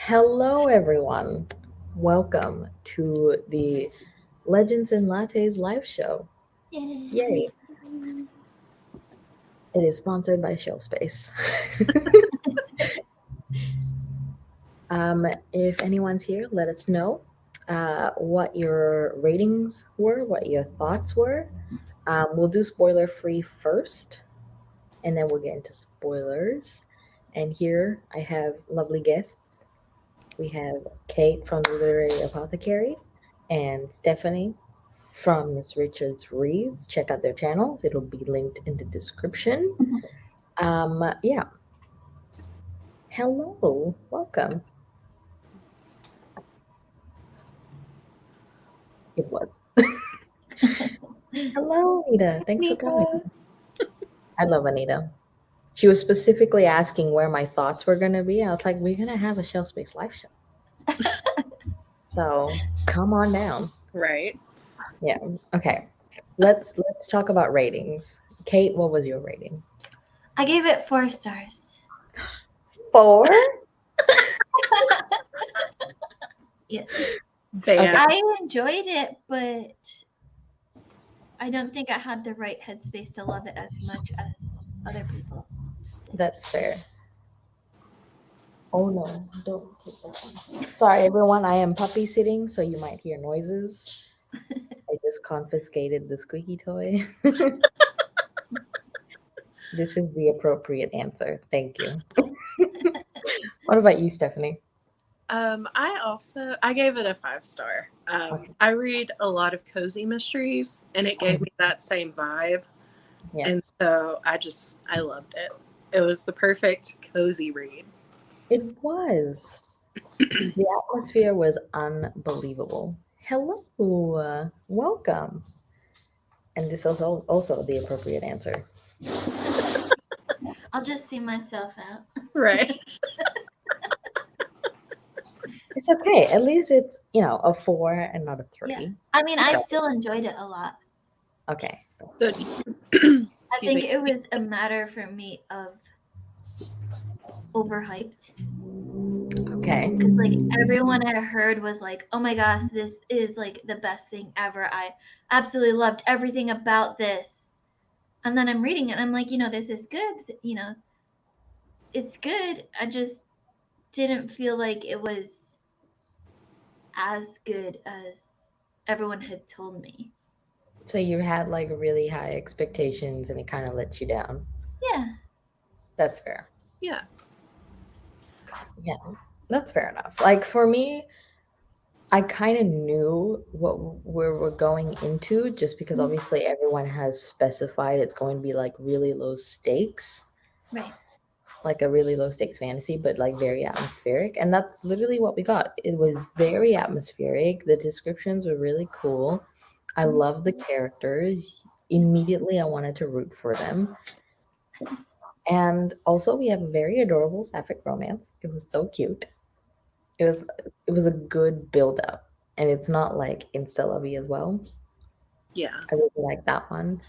Hello, everyone. Welcome to the Legends and Lattes live show. Yay. Yay! It is sponsored by Showspace. if anyone's here, let us know what your ratings were, what your thoughts were. We'll do spoiler free first, and then we'll get into spoilers. And here I have lovely guests. We have Kate from the Literary Apothecary and Stephanie from Miss Richards Reeves. Check out their channels. It'll be linked in the description. Yeah. Hello. Welcome. It was. Hello, Anita. Thanks for coming. Nika. I love Anita. She was specifically asking where my thoughts were going to be. I was like, we're going to have a Shelf Space live show. So come on down. Right. Yeah. Okay. Let's talk about ratings. Kate, what was your rating? I gave it 4 stars. 4? Yes. Bad. I enjoyed it, but I don't think I had the right headspace to love it as much as other people. That's fair. Oh no, don't take that one. Sorry, everyone. I am puppy sitting, so you might hear noises. I just confiscated the squeaky toy. This is the appropriate answer. Thank you. What about you, Stephanie? I gave it a 5-star. Okay. I read a lot of cozy mysteries, and it gave me that same vibe. Yeah, And so I loved it. It was the perfect cozy read. it was. The atmosphere was unbelievable. Hello, welcome. And this is also the appropriate answer. I'll just see myself out. Right. It's okay. At least it's a 4 and not a 3. Yeah. I mean, I So- still enjoyed it a lot. Okay. So, I think it was a matter for me of overhyped. Okay. Because like everyone I heard was like, "Oh my gosh, this is like the best thing ever. I absolutely loved everything about this." And then I'm reading it and I'm like, this is good. It's good. I just didn't feel like it was as good as everyone had told me. So you had like really high expectations and it kind of lets you down. Yeah. That's fair. yeah. Yeah, that's fair enough. Like for me, I kind of knew what we were going into just because obviously everyone has specified it's going to be like really low stakes, Right. like a really low stakes fantasy, but like very atmospheric. And that's literally what we got. It was very atmospheric. The descriptions were really cool. I love the characters. Immediately, I wanted to root for them. And also, we have a very adorable sapphic romance. It was so cute. It was it was a good build up, and it's not like insta lovey as well. Yeah. I really like that one.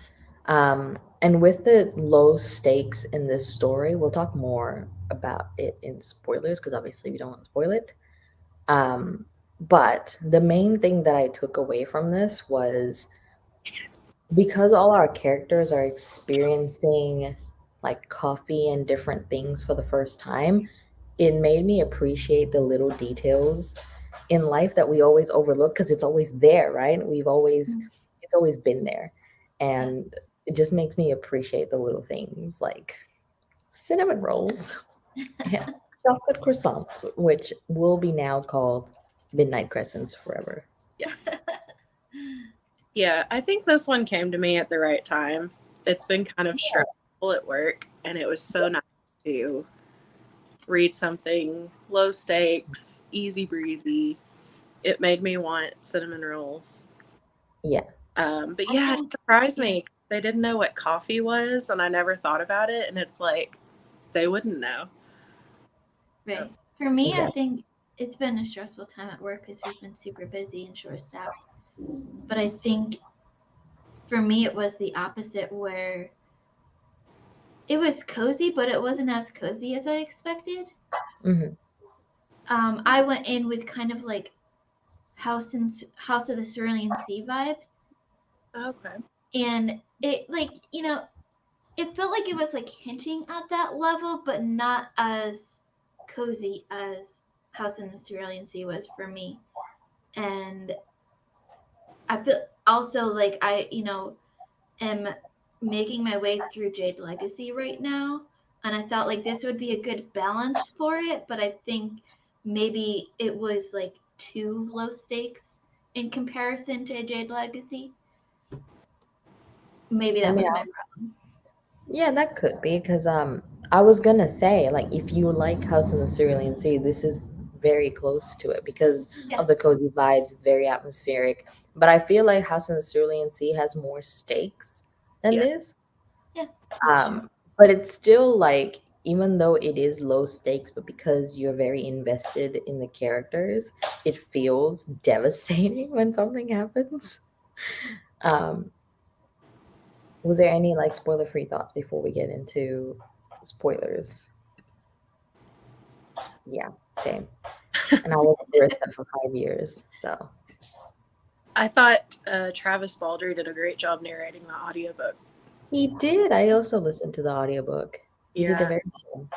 And with the low stakes in this story, we'll talk more about it in spoilers because obviously we don't want to spoil it. Um, but the main thing that I took away from this was because all our characters are experiencing like coffee and different things for the first time, it made me appreciate the little details in life that we always overlook because it's always there, right? It's always been there. And it just makes me appreciate the little things like cinnamon rolls and chocolate croissants, which will be now called midnight crescents forever. Yes. Yeah. I think this one came to me at the right time. It's been kind of stressful at work, and it was so nice to read something low stakes, easy breezy. It made me want cinnamon rolls. Yeah. But yeah, it surprised me. They didn't know what coffee was, and I never thought about it. And it's like they wouldn't know. Right. For me, I Exactly. think it's been a stressful time at work because we've been super busy and short staffed. But I think for me, it was the opposite where it was cozy, but it wasn't as cozy as I expected. Hmm. I went in with kind of like House of the Cerulean Sea vibes, Okay. and it like it felt like it was like hinting at that level, but not as cozy as House in the Cerulean Sea was for me. And I feel also like I am making my way through Jade Legacy right now, and I thought like this would be a good balance for it, but I think maybe it was like too low stakes in comparison to Jade Legacy. Maybe that I mean, was my problem. yeah, that could be because I was gonna say like if you like House in the Cerulean Sea, this is very close to it because Yeah. of the cozy vibes. It's very atmospheric, but I feel like House in the Cerulean Sea has more stakes than Yeah. this. Yeah. But it's still like even though it is low stakes, but because you're very invested in the characters, it feels devastating when something happens. Um, was there any like spoiler free thoughts before we get into spoilers? Yeah, same. And I was Barista for 5 years, so I thought Travis Baldry did a great job narrating the audiobook. he did. I also listened to the audiobook. He did a Yeah. very good job.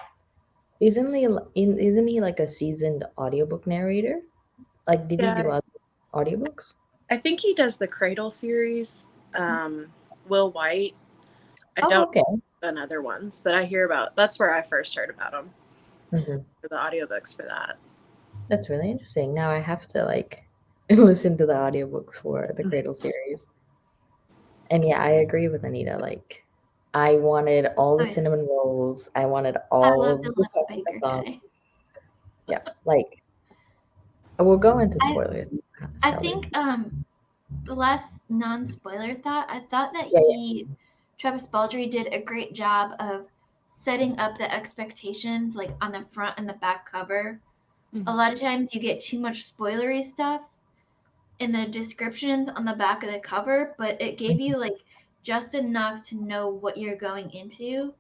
Isn't he like a seasoned audiobook narrator? Like, did he do Yeah. other audiobooks? I think he does the Cradle series. Will White. I Oh, don't okay. know done other ones, but I hear about that's where I first heard about him Hmm. for the audiobooks for that. That's really interesting. Now I have to like listen to the audiobooks for the Cradle series. And yeah, I agree with Anita. Like, I wanted all the Oh, yeah. cinnamon rolls. I wanted I all love of the the little chocolate baker croissants. guy. Yeah, like we'll go into I spoilers. I Shall we? think the last non-spoiler thought, I thought that Yeah, Travis Baldry did a great job of setting up the expectations like on the front and the back cover. A lot of times you get too much spoilery stuff in the descriptions on the back of the cover, but it gave you like just enough to know what you're going into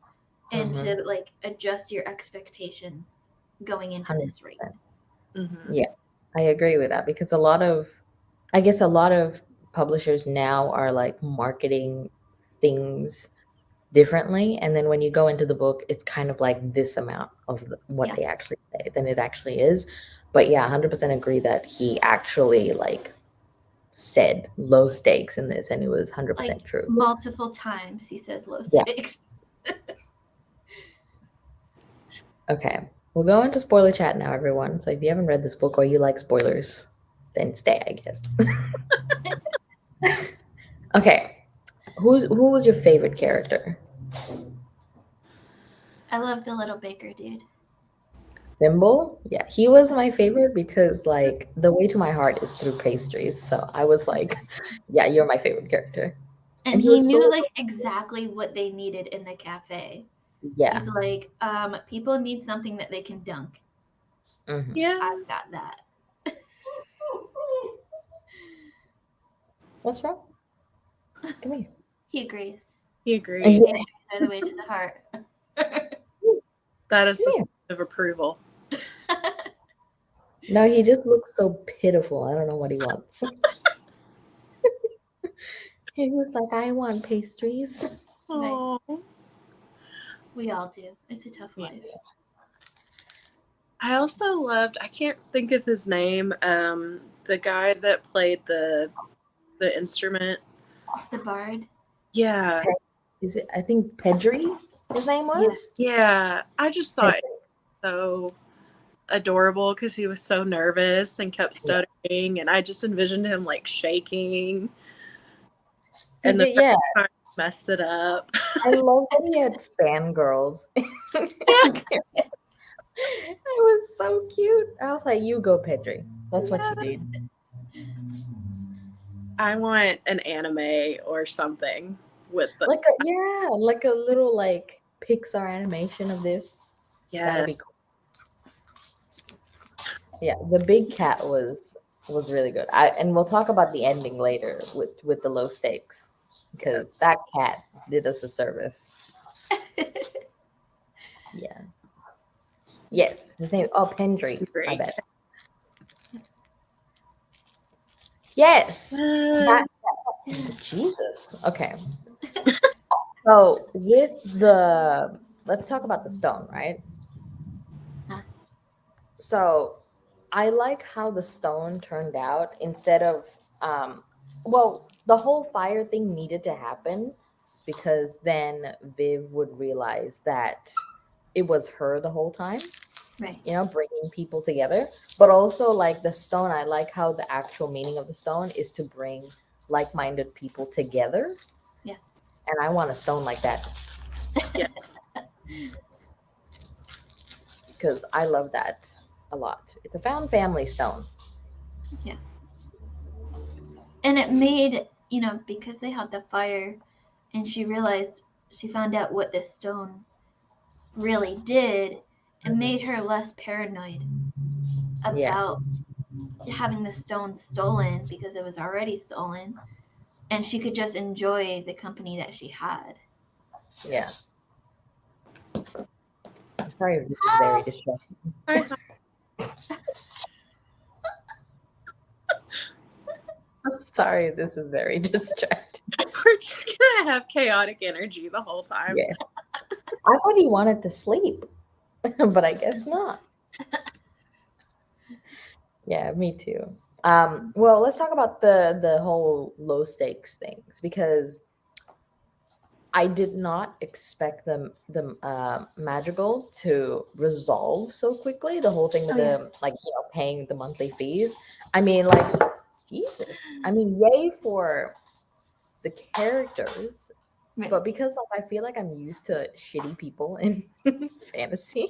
and Mm-hmm. to like adjust your expectations going into this right. 100%. Mm-hmm. Yeah, I agree with that because I guess a lot of publishers now are like marketing things differently. And then when you go into the book, it's kind of like this amount of what Yeah. they actually say than it actually is. But yeah, 100% agree that he actually like said low stakes in this and it was 100% Like true. multiple times he says low Yeah. stakes. Okay. We'll go into spoiler chat now, everyone. So if you haven't read this book or you like spoilers, then stay, I guess. Okay. Who was your favorite character? I love the little baker dude. Thimble? Yeah, he was my favorite because like the way to my heart is through pastries. So I was like, yeah, you're my favorite character. And And he he was knew so like exactly what they needed in the cafe. yeah. He's like, people need something that they can dunk. Mhm. Yes. I've got that. What's wrong? Come here. He agrees. He agrees. Pastries are the way to the heart. That is the Yeah. sign of approval. No, he just looks so pitiful. I don't know what he wants. He's just like, I want pastries. Oh. We all do. It's a tough Yeah. life. I also loved. I can't think of his name. The guy that played the instrument. The bard. Yeah. Is it? I think Pedri. His name was. Yeah. I just thought it was so adorable because he was so nervous and kept stuttering, and I just envisioned him like shaking. And the Yeah, first time he messed it up. I love that he had fangirls. It was so cute. I was like, you go, Pedri. That's what you Yes. need. I want an anime or something with the Like a little like Pixar animation of this. That would be cool. Yeah, the big cat was really good. And we'll talk about the ending later with the low stakes because that cat did us a service. Yeah. Yes, his name. Oh, Pendry. I Pendry. bet. Yes. That, Jesus. Okay. So let's talk about the stone, right? Huh. So I like how the stone turned out instead of well, the whole fire thing needed to happen because then Viv would realize that it was her the whole time, Right. bringing people together. But also, like the stone, I like how the actual meaning of the stone is to bring like-minded people together. Yeah. And I want a stone like that. Yeah. Because I love that a lot. It's a found family stone. Yeah. And it made, because they had the fire and she found out what this stone really did, it made her less paranoid about having the stone stolen because it was already stolen. And she could just enjoy the company that she had. Yeah. I'm sorry if this is very distracting. I'm sorry if this is very distracting. We're just gonna have chaotic energy the whole time. Yeah. I thought he wanted to sleep, but I guess not. Yeah, me too. Well, let's talk about the whole low stakes things because I did not expect the madrigal to resolve so quickly. The whole thing with paying the monthly fees. I mean, like Jesus. I mean, yay for the characters, Right. but because I feel like I'm used to shitty people in fantasy,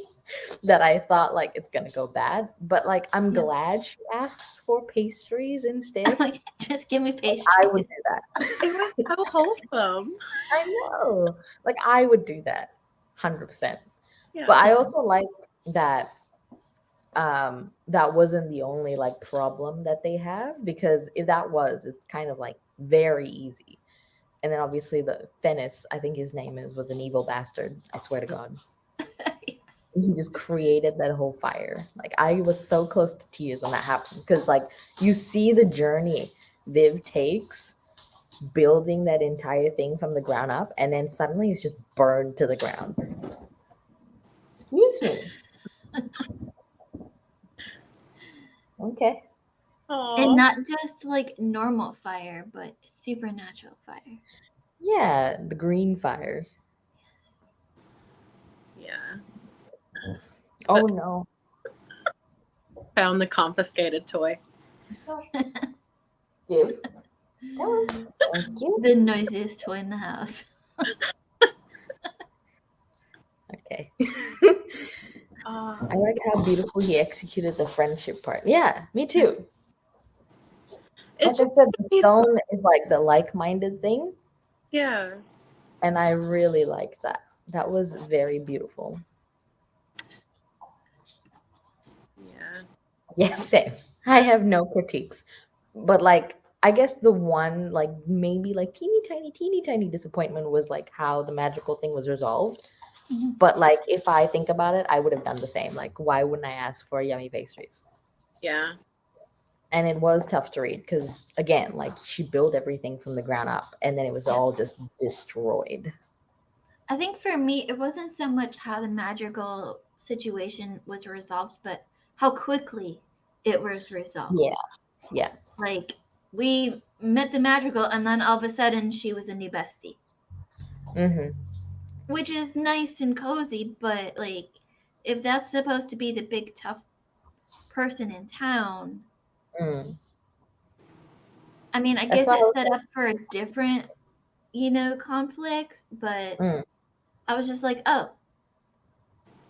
that I thought like it's gonna go bad. But like I'm glad she asks for pastries instead. Like, just give me pastries. I would do that. It was so wholesome. I know. Like I would do that 100%. Yeah. But I also like that that wasn't the only like problem that they have, because if that was, it's kind of like very easy. And then obviously the Fennis, I think his name was an evil bastard. I swear to God. He just created that whole fire. Like I was so close to tears when that happened, because like you see the journey Viv takes building that entire thing from the ground up, and then suddenly it's just burned to the ground. Excuse me. Okay. Aww. And not just like normal fire, but supernatural fire. Yeah, the green fire. Yeah. Oh no. Found the confiscated toy. Give. Thank you. The noisiest toy in the house. Okay. Uh, I like how beautiful he executed the friendship part. Yeah, me too. Like I said, the stone is like the like-minded thing. Yeah. And I really like that. That was very beautiful. Yeah. Yes, same. I have no critiques. But like I guess the one like maybe like teeny tiny disappointment was like how the magical thing was resolved. Mm-hmm. But like if I think about it, I would have done the same. Like why wouldn't I ask for yummy pastries? Yeah. And it was tough to read because again, like she built everything from the ground up and then it was all just destroyed. I think for me, it wasn't so much how the magical situation was resolved, but how quickly it was resolved. Yeah. Like we met the magical, and then all of a sudden she was a new bestie. Mm-hmm. Which is nice and cozy, but like if that's supposed to be the big tough person in town, I mean, I guess it's set up for a different, conflicts, but I was just like, oh,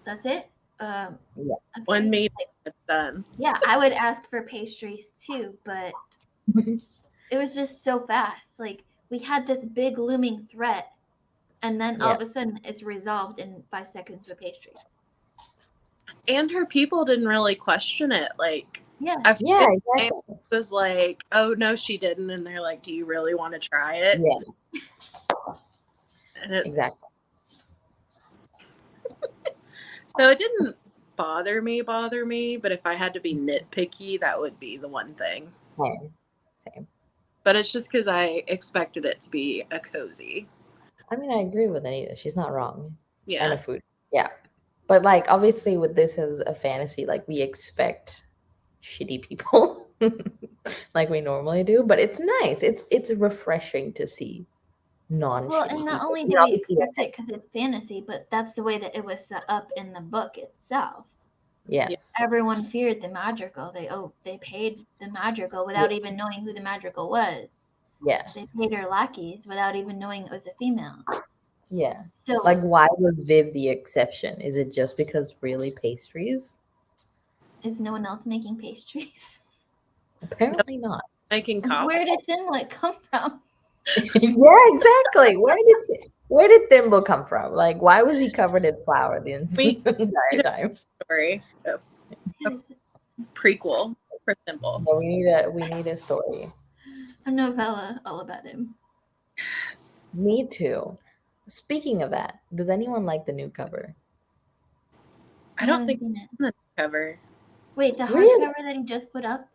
that's it. Yeah. Okay. One meeting, it's done. Yeah, I would ask for pastries too, but it was just so fast. Like we had this big looming threat, and then all of a sudden it's resolved in 5 seconds with pastries. And her people didn't really question it. Like, exactly. It was like, oh no, she didn't, and they're like, do you really want to try it? Yeah. And it's, exactly. So it didn't bother me, but if I had to be nitpicky, that would be the one thing. Same. But it's just because I expected it to be a cozy. I mean, I agree with Anita. She's not wrong. Yeah. And a food. Yeah. But like obviously with this as a fantasy, like we expect shitty people like we normally do. But it's nice. It's refreshing to see non-shitty Well, and not people. only I do mean, we obviously, expect it because it's fantasy, but that's the way that it was set up in the book itself. yeah. Yeah. Everyone feared the magical. They paid the magical without even knowing who the magical was. Yeah. They paid her lackeys without even knowing it was a female. Yeah. So Like why was Viv the exception? Is it just because really pastries? is no one else making pastries? Apparently not. Making coffee. Where did Thimble come from? Yeah, exactly. Where did Thimble come from? Like, why was he covered in flour the entire time? Story. A prequel for Thimble. No, we need a story. A novella all about him. Yes. Me too. Speaking of that, does anyone like the new cover? I don't haven't think seen it. it's on the cover. Wait, the Really? hardcover that he just put up?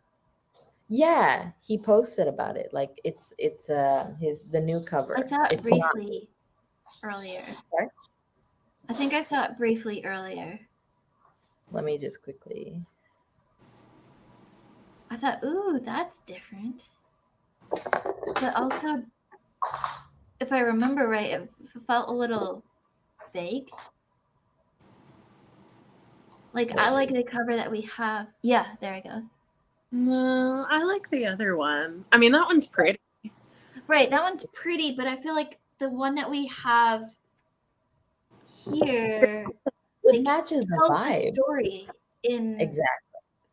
Yeah, he posted about it. Like it's the new cover. I saw it It's briefly earlier. Sorry? I think I saw it briefly earlier. Let me just quickly. I thought, ooh, that's different. But also, if I remember right, it felt a little vague. Like, I like the cover that we have. Yeah, there it goes. No, I like the other one. I mean, that one's pretty. Right, that one's pretty, but I feel like the one that we have here It matches the tells the vibe. story in Exactly.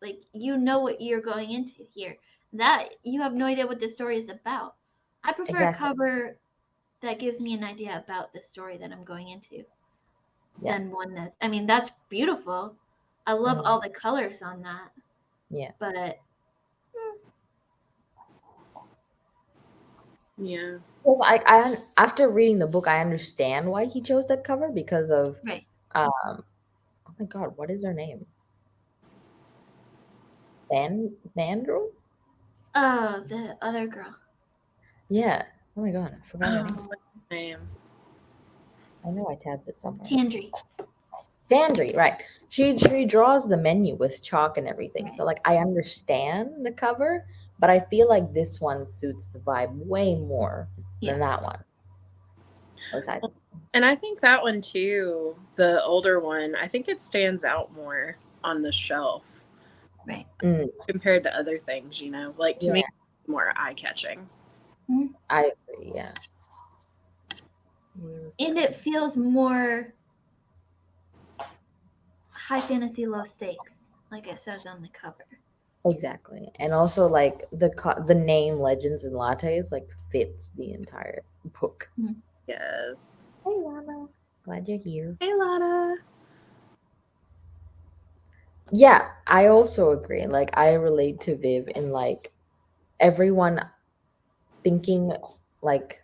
like you know what you're going into here. That you have no idea what the story is about. I prefer Exactly. a cover that gives me an idea about the story that I'm going into than one that I mean that's beautiful. I love all the colors on that. Yeah. But Yeah. Because I after reading the book, I understand why he chose that cover because of right. oh my god, what is her name? Vandal? Oh, the other girl. Yeah. Oh my god, I forgot her name. Name. I know I tabbed it somewhere. Tandri. Tandri, right. She draws the menu with chalk and everything. Right. So like I understand the cover, but I feel like this one suits the vibe way more than that one. And I think that one too, the older one, I think it stands out more on the shelf. Right. Compared to other things, you know. Like to me, more eye-catching. I agree, yeah. And it feels more high fantasy, low stakes, like it says on the cover. Exactly. And also like the name Legends and Lattes like fits the entire book. Yes. Hey Lana. Glad you're here. Hey Lana. Yeah, I also agree. Like I relate to Viv in like everyone thinking like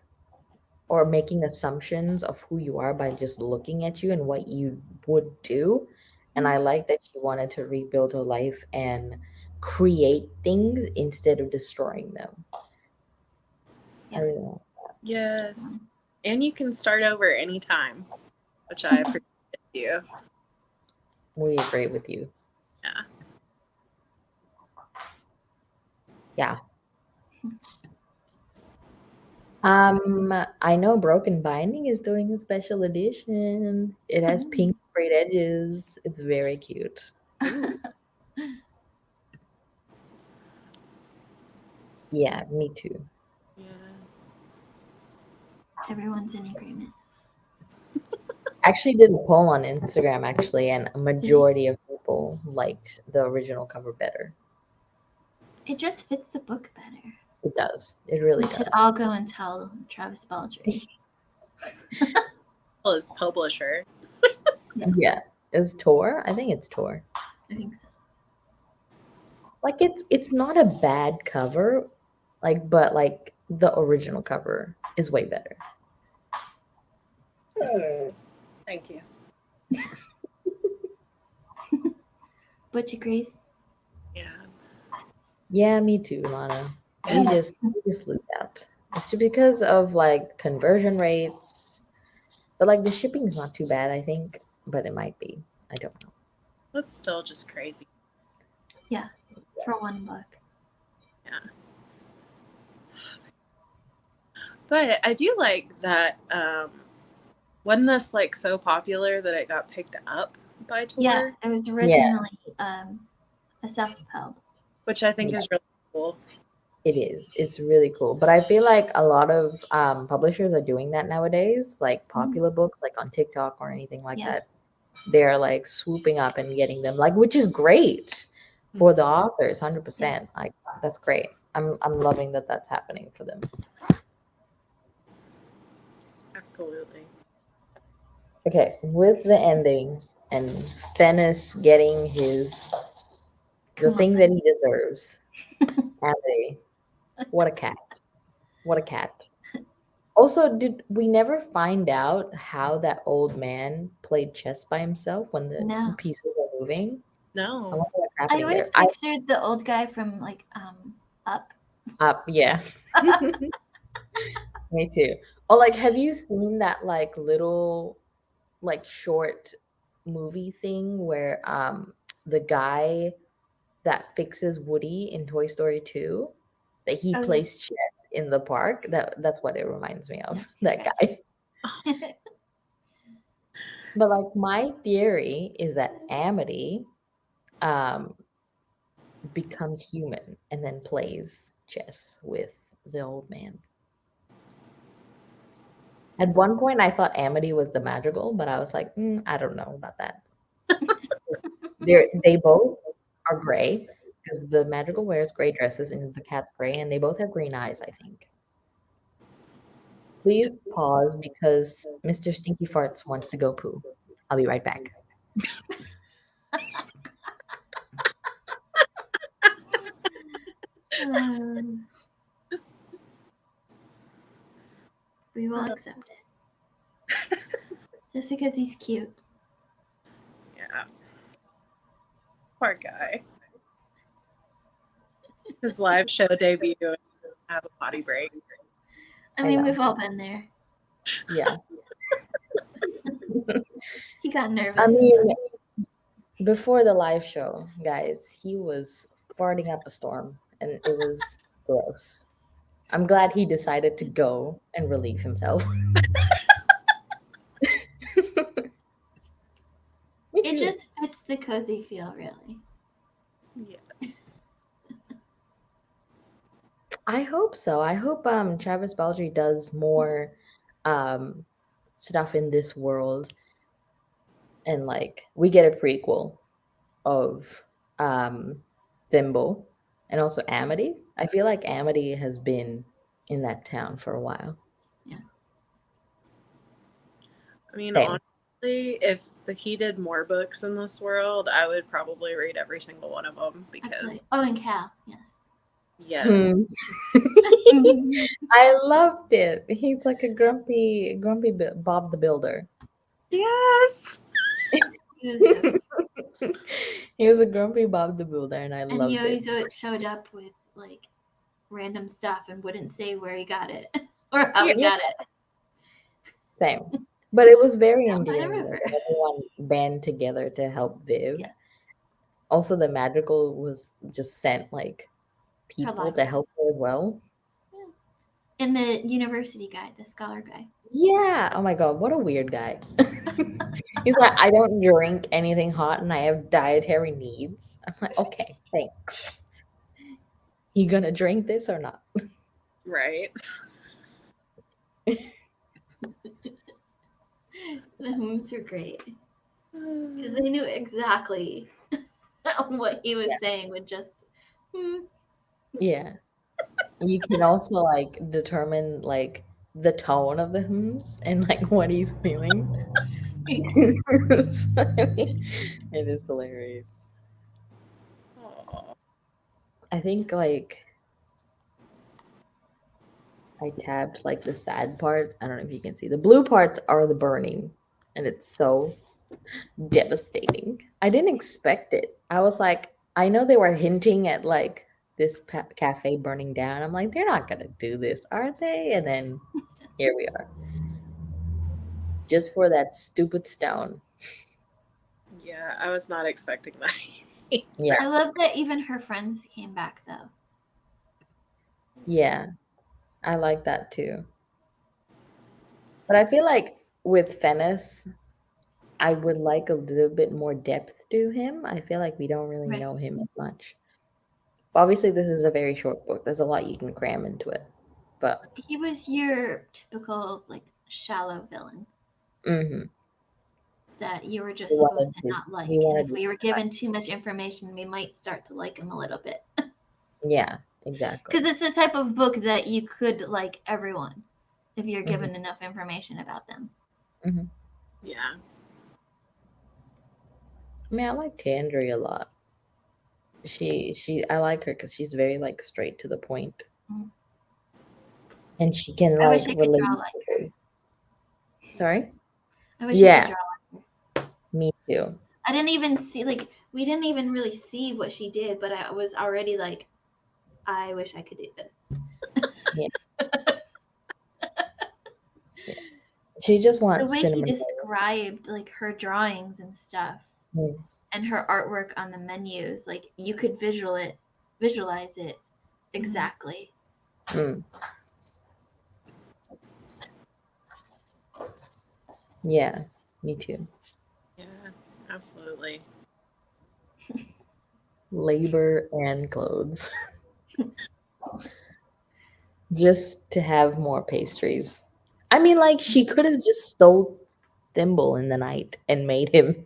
or making assumptions of who you are by just looking at you and what you would do. And I like that she wanted to rebuild her life and create things instead of destroying them. I really like that. Yes. And you can start over anytime, which I appreciate you. We agree with you. Yeah. Yeah. I know Broken Binding is doing a special edition. It has pink sprayed edges. It's very cute. Yeah, me too. Yeah. Everyone's in agreement. Actually did a poll on Instagram actually, and a majority of people liked the original cover better. It just fits the book better. It does. It really We does. should all go and tell Travis Baldry. Well, his publisher. Yeah. Is Tor? I think it's Tor. I think so. Like it's not a bad cover, like but like the original cover is way better. Thank you. Butch agrees. Yeah. Yeah, me too, Lana. We And just lose out. It's because of like conversion rates, but like the shipping is not too bad, I think, but it might be. I don't know. that's still just crazy. Yeah, for one book. Yeah. But I do like that wasn't this like so popular that it got picked up by Tor? Yeah, it was originally a self-propelled. Which I think is really cool. It is. It's really cool. But I feel like a lot of publishers are doing that nowadays, like popular books, like on TikTok or anything like Yeah. that. They're like swooping up and getting them, like, which is great for the authors, 100%. Like, that's great. I'm loving that that's happening for them. Absolutely. Okay, with the ending and Fennis getting the thing that he deserves. Abby, what a cat. What a cat. Also, did we never find out how that old man played chess by himself when the No. pieces are moving? I No. wonder what's I happening always there. pictured the old guy from like Up. Yeah. Me too. Oh, like, have you seen that like little like short movie thing where the guy that fixes Woody in Toy Story 2 that he Oh, yeah. plays chess in the park? That's what it reminds me of. That guy. But like my theory is that Amity becomes human and then plays chess with the old man. At one point, I thought Amity was the Madrigal, but I was like, I don't know about that. They both are gray because the Madrigal wears gray dresses and the cat's gray, and they both have green eyes, I think. Please pause because Mr. Stinky Farts wants to go poo. I'll be right back. We will accept it. Just because he's cute. Yeah. Poor guy. His live show debut and he doesn't have a potty break. I mean, know. we've all been there. Yeah. He got nervous. I mean, before the live show, guys, he was farting up a storm and it was gross. I'm glad he decided to go and relieve himself. Me It too. just fits the cozy feel, really. Yes. I hope so. I hope Travis Baldry does more stuff in this world and like we get a prequel of Thimble and also Amity. I feel like Amity has been in that town for a while. Yeah. I mean, Same. honestly, if he did more books in this world, I would probably read every single one of them because Absolutely. Oh, and Cal, yes. yeah, I loved it. He's like a grumpy Bob the Builder. yes. He was so He was a grumpy Bob the Builder, and I and loved he it. always showed up with like random stuff and wouldn't say where he got it or how he Yeah. got it. Same. But it was very Down by the endearing that river. everyone band together to help Viv. Yeah. Also, the Madrigal was just sent like people to help her as well. Yeah. And the university guy, the scholar guy. Yeah. Oh my God, what a weird guy. He's like, I don't drink anything hot and I have dietary needs. I'm like, okay, thanks. You gonna drink this or not? Right. The hymns were great because they knew exactly what he was saying with just. Yeah. You can also like determine like the tone of the hymns and like what he's feeling. So, I mean, it is hilarious. Aww. I think like I tabbed like the sad parts. I don't know if you can see. The blue parts are the burning, and it's so Devastating. I didn't expect it. I was like, I know they were hinting at like this cafe burning down. I'm like, they're not gonna do this, are they? And then here we are, just for that stupid stone. Yeah, I was not expecting that. Yeah, I love that even her friends came back though. yeah, I like that too. But I feel like with Fennis, I would like a little bit more depth to him. I feel like we don't really Right. know him as much. Obviously, this is a very short book. There's a lot you can cram into it. But He was your typical like shallow villain hmm that you were we just supposed wanted to this. not like. We And wanted if this. we were given too much information, we might start to like him a little bit. Yeah, exactly. Because it's the type of book that you could like everyone if you're hmm given enough information about them. hmm Yeah. I mean, I like Tandri a lot. I like her because she's very like straight to the point, Mm. and she can I wish like I could relate. draw like her. Sorry. I wish I could Yeah, draw. me too. I didn't even see like we didn't even really see what she did, but I was already like, I wish I could do this. Yeah, yeah. She just The wants way he cinnamon rolls. described like her drawings and stuff Mm, and her artwork on the menus, like you could visualize it exactly. mm. Yeah, me too. Yeah, absolutely. Labor and clothes, just to have more pastries. I mean, like she could have just stole Thimble in the night and made him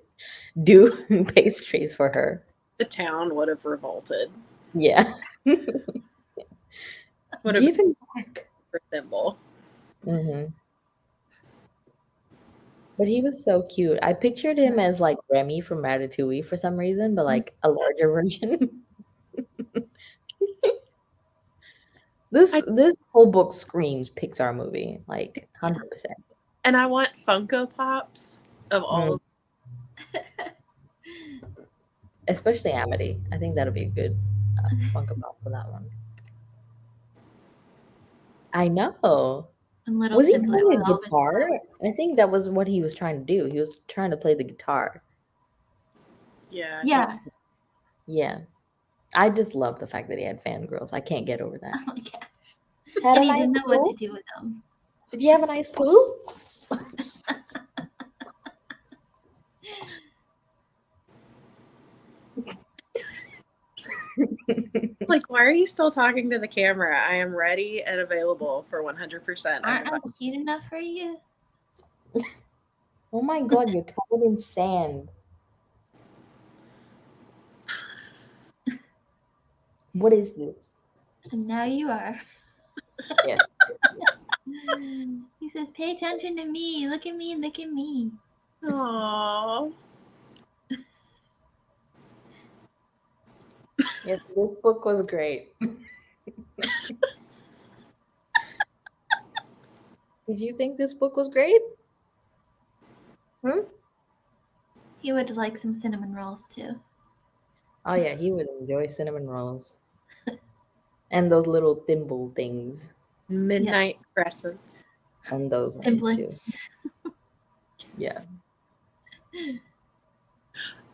do pastries for her. The town would have revolted. Yeah. Would have Give been him back. for Thimble. hmm But he was so cute. I pictured him as like Remy from Ratatouille for some reason, but like a larger version. I, This whole book screams Pixar movie, like Yeah. 100%. and I want Funko Pops of all Mm, of especially Amity. I think that'll be a good Funko Pop for that one. I know. And little Was he Thimblet playing with a all of his guitar? powers. I think that was what he was trying to do. He was trying to play the guitar. yeah. Yeah. Yeah. I just love the fact that he had fangirls. I can't get over that. Oh my gosh. Had And a he nice didn't know what to poo? do with them. Did you have a nice poo? Like, why are you still talking to the camera? I am ready and available for 100% Aren't I empathy. cute enough for you? Oh my god, you're covered in sand. What is this? And now you are. Yes. He says, pay attention to me. Look at me. Look at me. Aww. Yes, this book was great. Did you think this book was great? Hmm? He would like some cinnamon rolls too. Oh yeah, he would enjoy cinnamon rolls. And those little thimble things. Midnight Crescents. And those ones Thimblets. too. Yeah.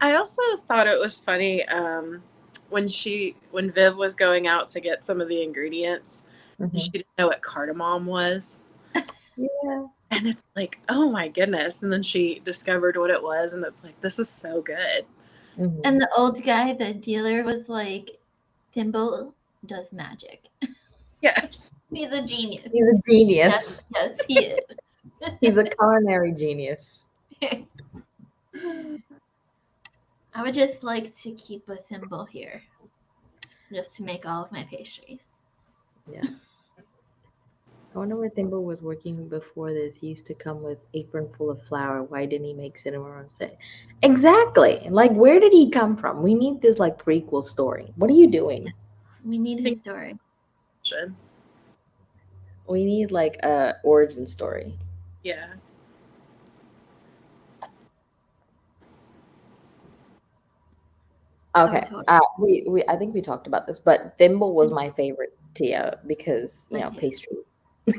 I also thought it was funny when Viv was going out to get some of the ingredients, and Mhm. she didn't know what cardamom was. Yeah. And it's like, oh my goodness. And then she discovered what it was, and it's like, this is so good. Mhm. And the old guy, the dealer, was like, Thimble does magic. Yes. He's a genius. He's a genius. Yes, he is. He's a culinary genius. I would just like to keep a thimble here, just to make all of my pastries. Yeah. I wonder where Thimble was working before this. He used to come with apron full of flour. Why didn't he make cinnamon rolls? Exactly. Like, where did he come from? We need this like prequel story. What are you doing? We need his story. We need like a origin story. Yeah. Okay. totally. We I think we talked about this, but Thimble was my favorite Tia because Mine too. pastries, And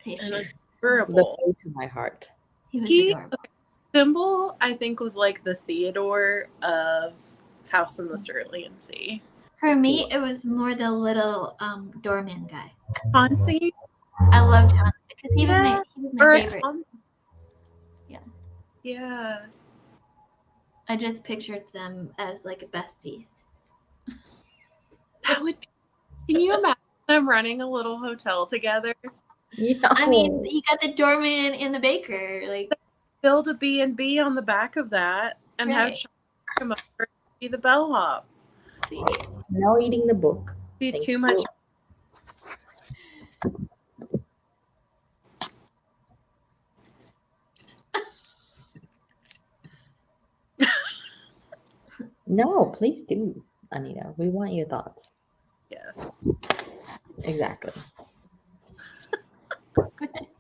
Pastries. the adorable. way to my heart. He was He adorable. Thimble, I think, was like the Theodore of House in the Cerulean Sea. For me, it was more the little doorman guy. Chauncey, I loved him because he was yeah, my or favorite. Yeah. yeah. I just pictured them as like besties. That would. Can you imagine them running a little hotel together? I mean, you got the doorman and the baker, like Build a B&B on the back of that and have right. Chauncey come over and be the bellhop. No eating the book. Be Thank too you. much. No, please do, Anita. We want your thoughts. Yes. Exactly.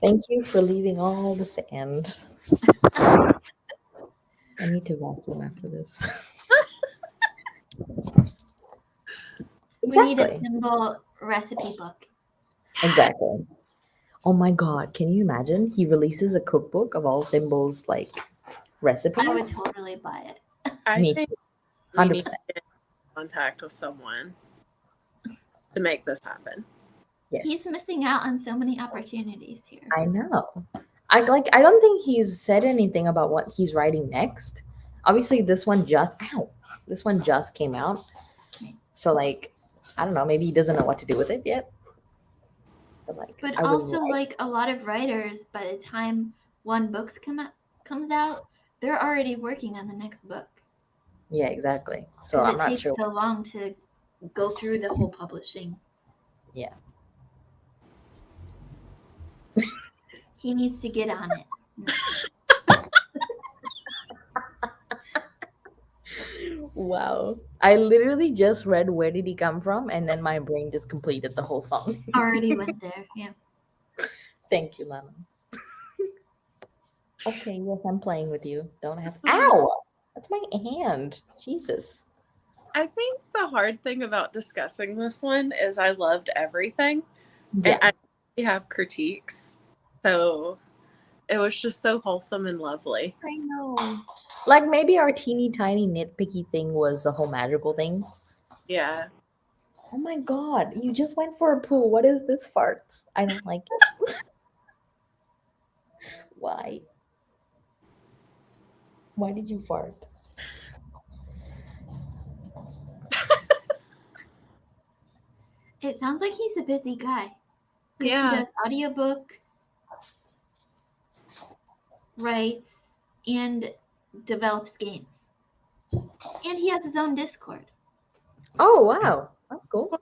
Thank you for leaving all the sand. I need to vacuum after this. We need a Exactly. Thimble recipe book. Exactly. Oh my god, can you imagine? He releases a cookbook of all Thimble's like recipes. I would totally buy it. I Me think too. we 100%. need to get in contact with someone to make this happen. Yes. He's missing out on so many opportunities here. I know. I don't think he's said anything about what he's writing next. Obviously this one just came out. So like I don't know, maybe he doesn't know what to do with it yet. But I would also, like- like a lot of writers, by the time one book comes out, they're already working on the next book. Yeah, exactly. So Because I'm it not takes sure. so long to go through the whole publishing. Yeah. He needs to get on it. Wow. I literally just read Where Did He Come From? And then my brain just completed the whole song. Already went there. Yeah. Thank you, Lana. Okay, yes, I'm playing with you. Don't have. Ow! That's my hand. Jesus. I think the hard thing about discussing this one is I loved everything. Yeah. And I have critiques. So it was just so wholesome and lovely. I know. Like maybe our teeny tiny nitpicky thing was the whole magical thing. Yeah. Oh my god, you just went for a poo. What is this farts? I don't like it. Why? Why did you fart? It sounds like he's a busy guy. Because Yeah. he does audiobooks, writes, and develops games. And he has his own Discord. Oh wow, that's cool.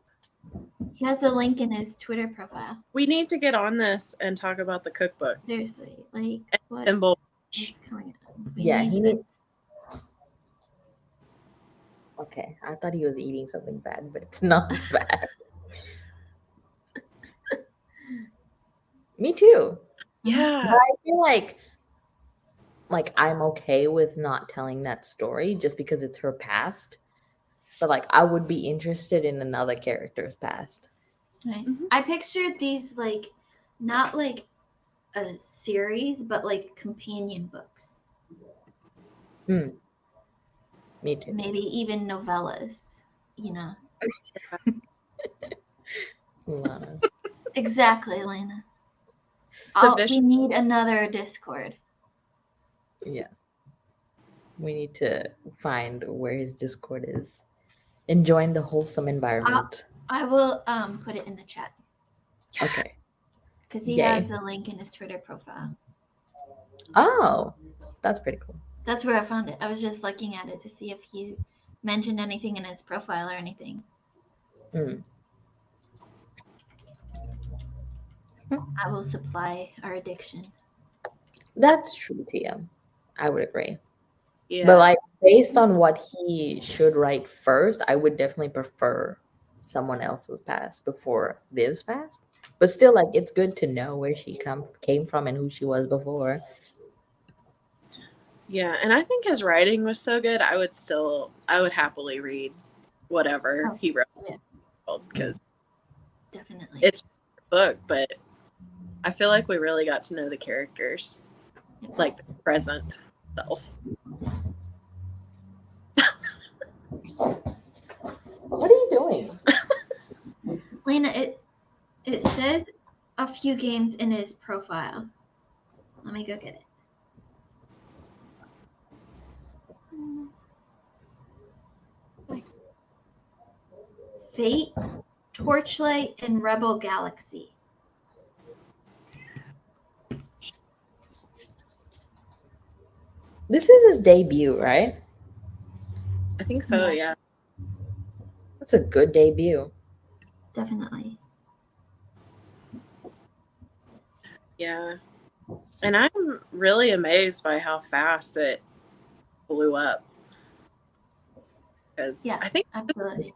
He has a link in his Twitter profile. We need to get on this and talk about the cookbook. Seriously, like what Thimble. is coming up? We Yeah, need he this. needs. Okay, I thought he was eating something bad, but it's not bad. Me too. Yeah. But I feel like I'm okay with not telling that story just because it's her past. But like I would be interested in another character's past. Right. Mhm. I pictured these like not like a series, but like companion books. Me too. Maybe even novellas. You know. Lana. Exactly, Elena. vision- We need another Discord. Yeah. We need to find where his Discord is and join the wholesome environment. I will put it in the chat Okay. because he Yay. has a link in his Twitter profile. Oh, that's pretty cool. That's where I found it. I was just looking at it to see if he mentioned anything in his profile or anything. Mm. I will supply our addiction. That's true, Tia. I would agree. Yeah. But like based on what he should write first, I would definitely prefer someone else's past before Viv's past. But still, like it's good to know where she came from and who she was before. Yeah, and I think his writing was so good. I would happily read whatever he wrote Yeah, because definitely. it's a book, but I feel like we really got to know the characters, like the present self. What are you doing? Lena, it says a few games in his profile. Let me go get it. Fate, Torchlight, and Rebel Galaxy. This is his debut, right? I think so, yeah. That's a good debut. Definitely. Yeah. And I'm really amazed by how fast it blew up. Because Yeah, I think, absolutely.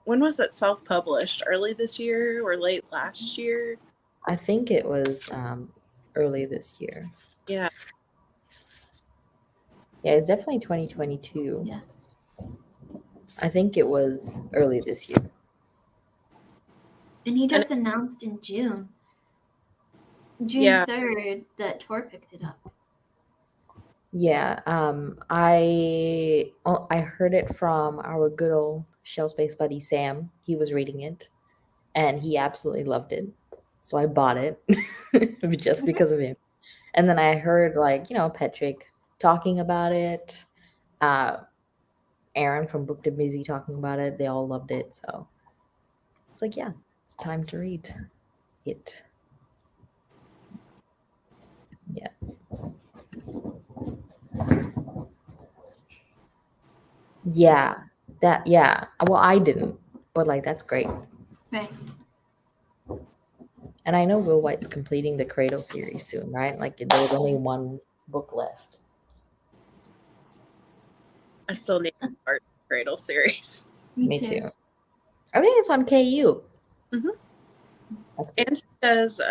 when was it self-published? Early this year or late last year? I think it was early this year. Yeah. Yeah, it's definitely 2022. Yeah. I think it was early this year. And he just announced in June Yeah. 3rd, that Tor picked it up. Yeah, I heard it from our good old Shell Space buddy Sam. He was reading it, and he absolutely loved it. So I bought it just because of him. And then I heard Patrick talking about it. Aaron from Book Depository talking about it. They all loved it. So it's like, yeah, it's time to read it. Yeah. Yeah. Well, I didn't, but that's great. Right. And I know Will White's completing the Cradle series soon, right? There's only one book left. I still need to start the Cradle series. Me too. I think it's on KU. Mm-hmm. That's good. And he does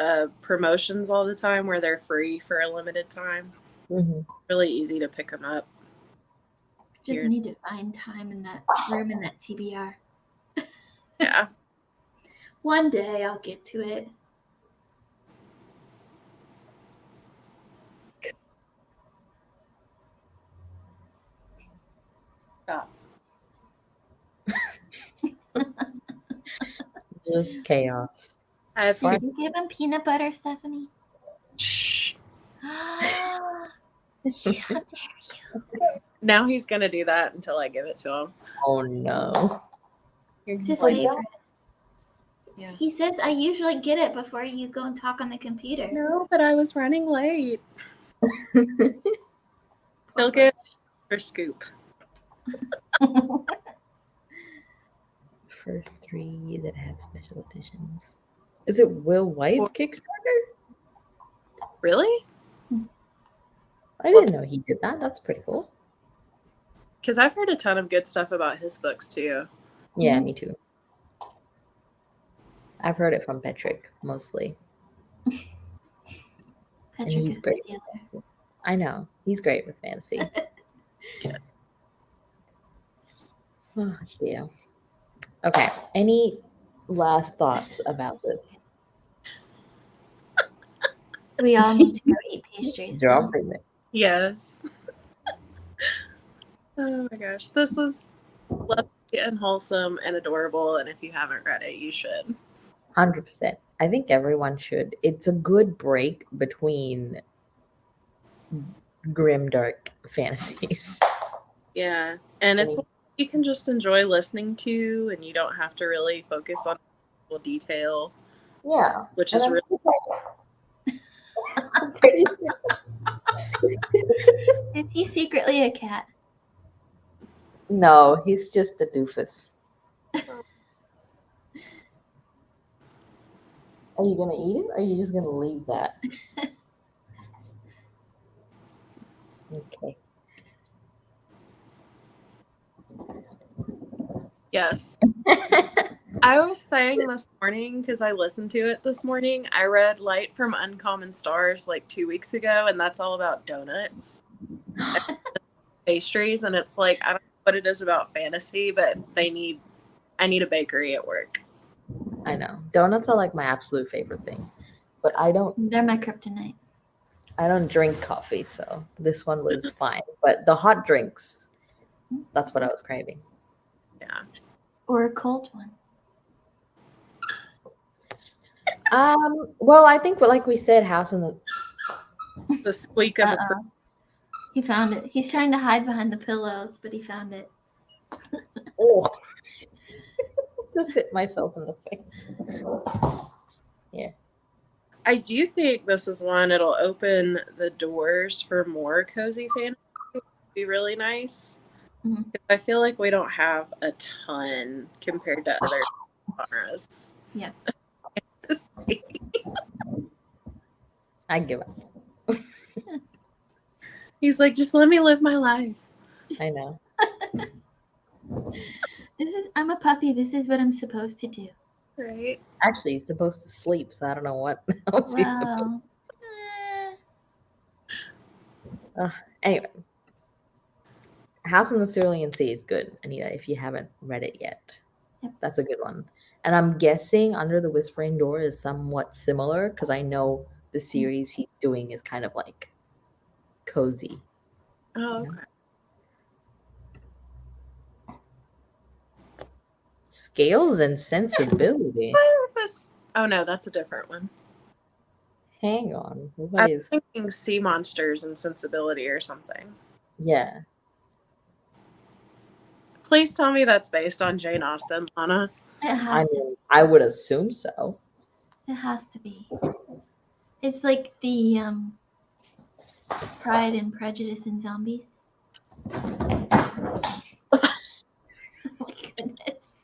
promotions all the time where they're free for a limited time. Mm-hmm. Really easy to pick them up. Just need to find time in that room in that TBR. Yeah. One day I'll get to it. Stop. Just chaos. I have Did you give him peanut butter, Stephanie? Shh. How dare you? Now he's gonna do that until I give it to him. Oh no. It's his favorite. Yeah. He says I usually get it before you go and talk on the computer. No, but I was running late. He'll get for scoop. First 3 that have special editions. Is it Will White Kickstarter? Really? I didn't know he did that. That's pretty cool. Because I've heard a ton of good stuff about his books too. Yeah, me too. I've heard it from Patrick mostly. Patrick he's is great. the dealer. I know. He's great with fantasy. Yeah. Oh, dear. Okay. Any last thoughts about this? We all need to go eat pastries. Dropping it. Yes. Oh my gosh. This was lovely and wholesome and adorable. And if you haven't read it, you should. 100%. I think everyone should. It's a good break between grim, dark fantasies. Yeah. And it's you can just enjoy listening to, and you don't have to really focus on detail. Yeah. Which is really Is he secretly a cat? No, he's just a doofus. Are you gonna eat it, or are you just gonna leave that? Okay. Yes. I was saying this morning, because I listened to it this morning, I read Light from Uncommon Stars 2 weeks ago, and that's all about donuts. pastries, and it's like, I don't know what it is about fantasy, but I need a bakery at work. I know. Donuts are like my absolute favorite thing. But They're my kryptonite. I don't drink coffee, so this one was fine. But the hot drinks, that's what I was craving. Yeah. Or a cold one. Well, I think like we said, House in The squeak of a Uh-oh. He found it. He's trying to hide behind the pillows, but he found it. Oh. Just hit myself in the face. Yeah. I do think this is one it'll open the doors for more cozy fantasy. It would be really nice. Mhm. I feel like we don't have a ton compared to other genres. Yeah. I give up. He's like, just let me live my life. I know. I'm a puppy. This is what I'm supposed to do. Right. Actually, he's supposed to sleep, so I don't know what else he's supposed Well, Anyway. House in the Cerulean Sea is good, Anita, if you haven't read it yet. Yep. That's a good one. And I'm guessing Under the Whispering Door is somewhat similar because I know the series he's doing is kind of like cozy. Oh, okay. Scales and Sensibility. Oh no, that's a different one. Hang on. What I'm is? thinking Sea Monsters and Sensibility or something. Yeah. Please tell me that's based on Jane Austen, Lana. it has to. I mean, I would assume so. It has to be. It's like the Pride and Prejudice and Zombies. Oh my goodness.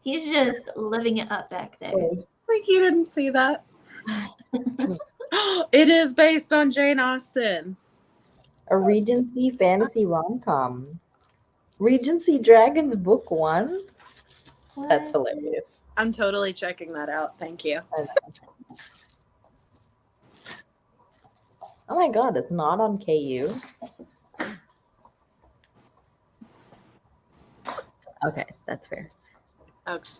He's just living it up back there. Like you didn't see that. It is based on Jane Austen. A Regency fantasy rom-com. Regency Dragons Book 1. That's hilarious. I'm totally checking that out. Thank you. Oh my god, it's not on KU. Okay, that's fair. Okay.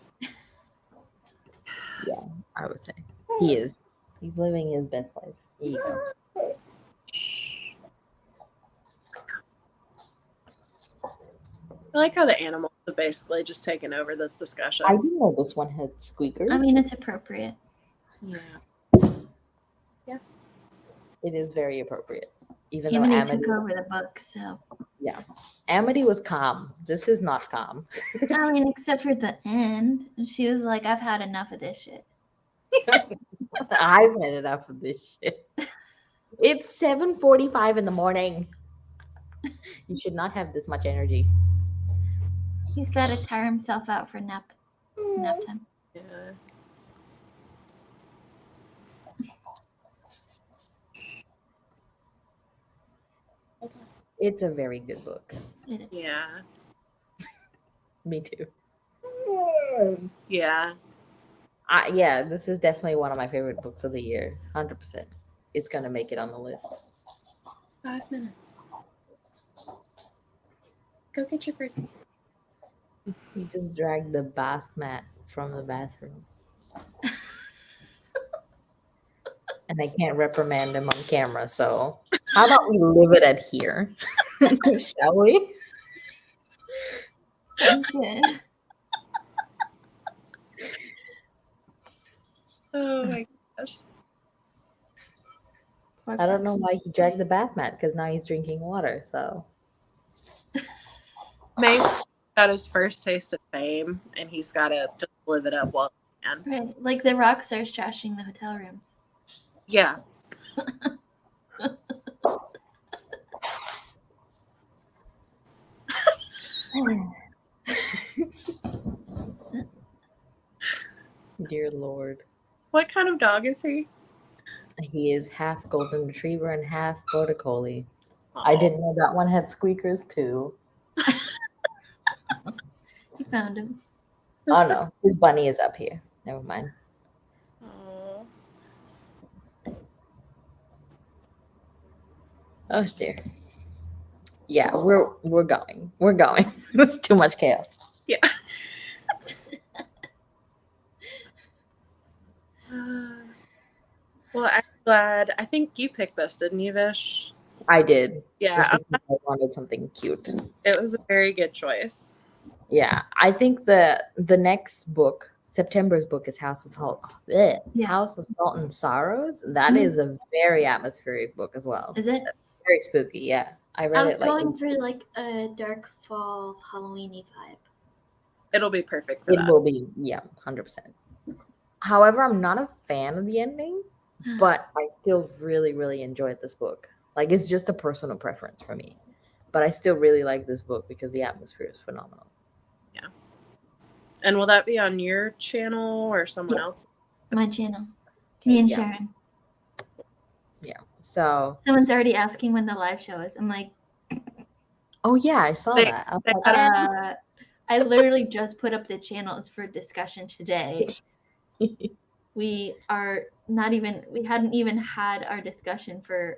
Yeah, I would say. He is. He's living his best life. Here you go. I like how the animals have basically just taken over this discussion. I didn't know this one had squeakers. I mean, it's appropriate. Yeah. It is very appropriate. Even though Amity Amity, took over the book, so. yeah, Amity was calm. This is not calm. I mean, except for the end. She was like, I've had enough of this shit. I've had enough of this shit. It's 7:45 in the morning. You should not have this much energy. He's got to tire himself out for nap time. Yeah. It's a very good book. Yeah. Me too. Yeah. Yeah, this is definitely one of my favorite books of the year. 100%. It's going to make it on the list. 5 minutes. Go get your first. He just dragged the bath mat from the bathroom. And I can't reprimand him on camera, so how about we leave it at here? Shall we? Okay. Oh my gosh. I don't know why he dragged the bath mat because now he's drinking water. So Maybe got his first taste of fame, and he's got to just live it up while he can. Right. Like the rock stars trashing the hotel rooms. Yeah. Dear Lord. What kind of dog is he? He is half golden retriever and half border collie. I didn't know that one had squeakers too. You found him. Oh no, his bunny is up here. Never mind. Aw. Oh dear. Yeah, we're going. We're going. It's too much chaos. Yeah. Well, I'm glad. I think you picked this, didn't you, Vish? I did. Yeah, Just because I wanted something cute. it was a very good choice. Yeah, I think the next book, September's book, is House of Salt. Yeah. House of Salt and Sorrows. That is a very atmospheric book as well. Is it? Very spooky. Yeah, I I read was it like going through like a dark fall Halloweeny vibe. It'll be perfect for it that. will be. Yeah, 100%. However, I'm not a fan of the ending, but I still really, really enjoyed this book. Like, it's just a personal preference for me, but I still really like this book because the atmosphere is phenomenal. Yeah. And will that be on your channel or someone else? My channel. Me and yeah. Sharon. Yeah. So. Someone's already asking when the live show is. I'm like, oh yeah, I saw that. I was like, I literally just put up the channels for discussion today. We are not even. We hadn't even had our discussion for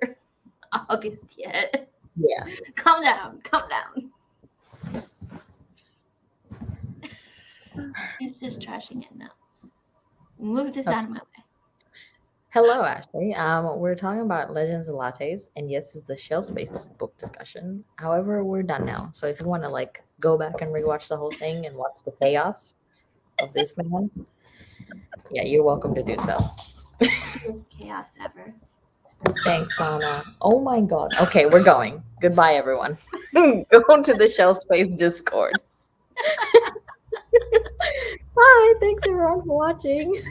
August yet. Yeah. Calm down. Calm down. He's just trashing it now. Move this out of my way. Hello, Ashley. We're talking about Legends of Lattes, and yes, it's a shelf space book discussion. However, we're done now. So if you want to like go back and rewatch the whole thing and watch the chaos of this man, yeah, you're welcome to do so. Worst chaos ever. Thanks, Anna. Oh my God. Okay, we're going. Goodbye, everyone. Go to the shelf space Discord. Bye. Thanks everyone for watching.